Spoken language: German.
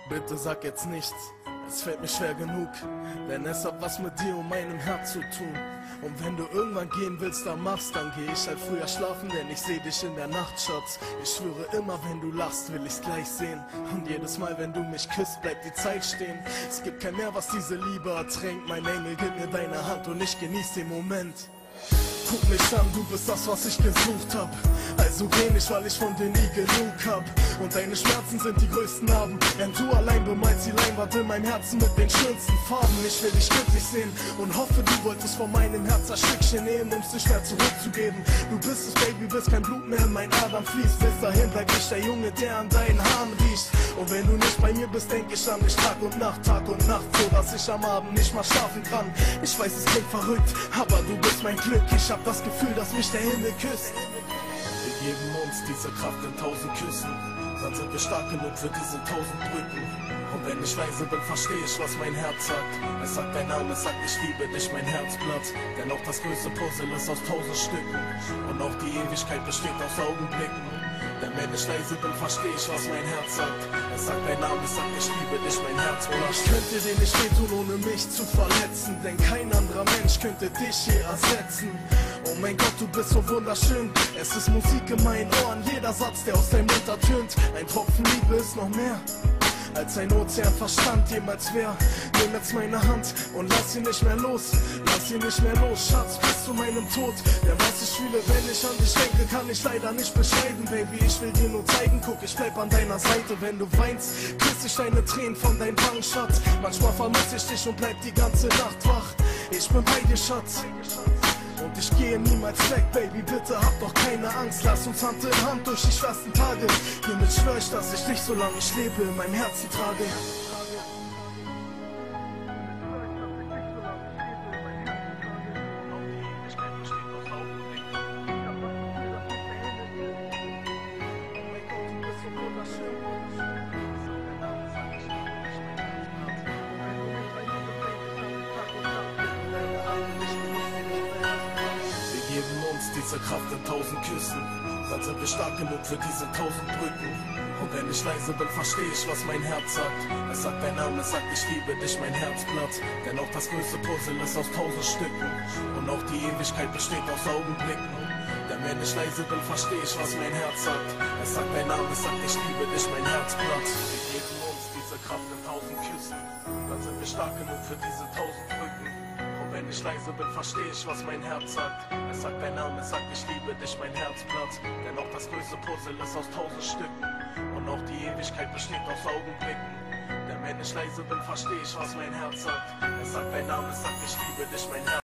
Bitte sag jetzt nichts, es fällt mir schwer genug, denn es hat was mit dir und meinem Herz zu tun. Und wenn du irgendwann gehen willst, dann machst, dann geh ich halt früher schlafen, denn ich seh dich in der Nacht, Schatz. Ich schwöre immer, wenn du lachst, will ich's gleich sehen. Und jedes Mal, wenn du mich küsst, bleibt die Zeit stehen. Es gibt kein Meer, was diese Liebe ertränkt. Mein Engel, gib mir deine Hand und ich genieß den Moment. Guck mich an, du bist das, was ich gesucht hab. Also geh nicht, weil ich von dir nie genug hab. Und deine Schmerzen sind die größten Narben, denn du allein bemalst die Leinwand in meinem Herzen mit den schönsten Farben. Ich will dich glücklich sehen und hoffe, du wolltest von meinem Herz ein Stückchen nehmen, um's nicht mehr zurückzugeben. Du bist es, Baby, bis kein Blut mehr in meinen Adern fließt. Bis dahin bleib ich der Junge, der an deinen Haaren riecht. Und wenn du nicht bei mir bist, denk ich an dich Tag und Nacht, so dass ich am Abend nicht mal schlafen kann. Ich weiß, es klingt verrückt, aber du bist mein Glück. Ich hab das Gefühl, dass mich der Himmel küsst. Wir geben uns diese Kraft in 1000 Küssen, dann sind wir stark genug für diese 1000 Brücken. Und wenn ich leise bin, versteh ich, was mein Herz sagt. Es sagt dein Name, es sagt, ich liebe dich, mein Herzblatt. Denn auch das größte Puzzle ist aus 1000 Stücken. Und auch die Ewigkeit besteht aus Augenblicken. Denn wenn ich leise bin, versteh ich, was mein Herz sagt. Es sagt dein Name, es sagt, ich liebe dich, mein Herzblatt. Ich könnte dir nicht wehtun, ohne mich zu verletzen, denn kein anderer Mensch könnte dich je ersetzen. Oh mein Gott, du bist so wunderschön. Es ist Musik in meinen Ohren, jeder Satz, der aus deinem Mund ertönt. Ein Tropfen Liebe ist noch mehr als ein Ozean Verstand jemals wär. Nimm jetzt meine Hand und lass sie nicht mehr los. Lass sie nicht mehr los, Schatz, bis zu meinem Tod. Denn was ich fühle, wenn ich an dich denke, kann ich leider nicht beschreiben, Baby. Ich will dir nur zeigen, guck, ich bleib an deiner Seite. Wenn du weinst, küss ich deine Tränen von deinem Wangen, Schatz. Manchmal vermisse ich dich und bleib die ganze Nacht wach. Ich bin bei dir, Schatz. Und ich gehe niemals weg, Baby, bitte hab doch keine Angst. Lass uns Hand in Hand durch die schwersten Tage. Hiermit schwör ich, dass ich dich, solange ich lebe, in meinem Herzen trage. Diese Kraft in 1000 Küssen, dann sind wir stark genug für diese 1000 Brücken. Und wenn ich leise bin, versteh ich, was mein Herz sagt. Es sagt dein Name, es sagt, ich liebe dich, mein Herzblatt. Denn auch das größte Puzzle ist aus 1000 Stücken. Und auch die Ewigkeit besteht aus Augenblicken. Denn wenn ich leise bin, versteh ich, was mein Herz sagt. Es sagt dein Name, es sagt, ich liebe dich, mein Herzblatt. Wir geben uns diese Kraft in 1000 Küssen, dann sind wir stark genug für diese 1000 Brücken. Wenn ich leise bin, versteh ich, was mein Herz sagt. Es sagt dein Name, es sagt, ich liebe dich, mein Herzblatt. Denn auch das größte Puzzle ist aus 1000 Stücken. Und auch die Ewigkeit besteht aus Augenblicken. Denn wenn ich leise bin, versteh ich, was mein Herz sagt. Es sagt dein Name, es sagt, ich liebe dich, mein Herz.